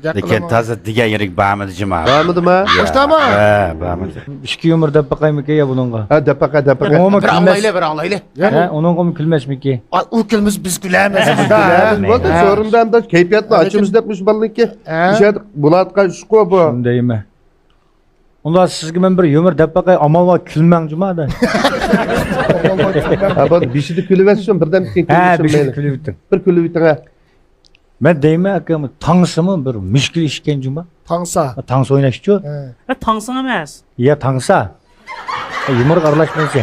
Lekin taze degan yirik bamidi jima. Bağımıdı mı? Boştama. Bamidi. İki yumur dep bakayım ki ya bununla. Ha depaka depaka. Onu Bir ağlayla bir ağlayla. He, onun külmez mi ki? O külümüz biz gülemez. Biz bu da sorundan da keyfiyatla açımız depmiş balın ki. İşte Bulat'a şu bu. Şundayım ben. Onda sizge ben bir yumur dep bakayım ama va külmeng cuma da. Ha bak bir şey de külüversin birden bir He, bir şey külüversin. külü bittin. Bir külü bitin ha. Ben deyim akım tangsımı bir müşkil işken cuma. Tansa. Tangs oynaşçı. Tangsın emas. Ya tangsa. Yumur karlaşmaysa.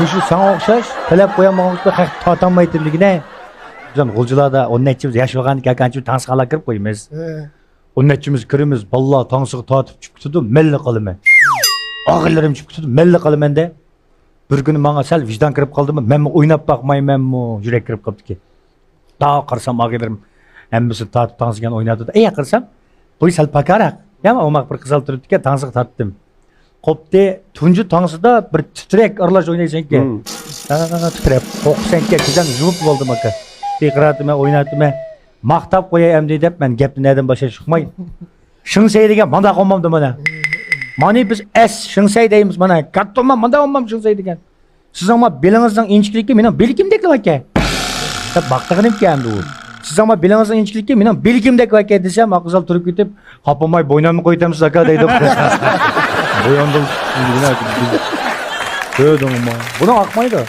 Müşü sana okşaş. Talep koyamağımızda tatanmaytırligine. Can gulcularda onun netçimiz yaşagan kakançı tangsala kirip koymayız. Onun netçimiz kirimiz vallahi tangsığı tatıp çıktıdı melli kalıme. Ağırlarım çıktıdı melli kalımen de. Bir günü bana sel vicdan kirip kaldı mı? Ben oynap bakmayayım ben mu? Yürek kirip kaldı ki. Daha karsam ağırlarım. Emmisi tatıp tangsıgan oynadı da. Karsam. Toy sel pakarak. Ya ama omak bir kızal turuptu ki tangsığı tattım. Kopte tuncu tangsıda bir titrek aralaş oynaysan ki. Titrek. Koksan ki kızdan jumup oldu maka. Tekratime oynatıma. Maktap koyayım deyip ben gepni neden başa çıkmay. Şınsay degen manda olmamdı bana. Mani biz şınsay deyimiz bana. Kattı olmam manda olmam şınsay degen. Siz ama belinizden inçkilikki benim bilgimdeki vaka. Baktığınım ki hem de o. Siz ama belinizden inçkilikki benim bilgimdeki vaka desem akızal turup gidip kapamay boynamı koytam zaka deydim. Boyandım. Söyledim ama. Buna akmaydı.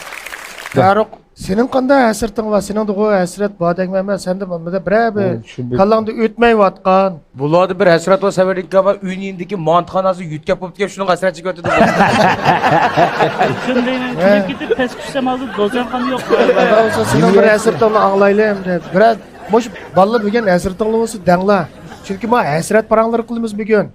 Faruk, senin kanda esirtin var, senin de o esret badeng meme, sen de bana bir kallanda ötmey vatkan. Bulardı bir hasrat ve severlik ama ünündeki mantıkanası yütkep yapıp şunun hasret çıkarttı. Şundayım ben gidip pes küsem aldı dozan kanı yok. Olsa senin bir esirtin ağlayla hem de. Biraz boş ballı bugün esirtin olması dengla. Çünkü ma esret paranları kılımız bugün.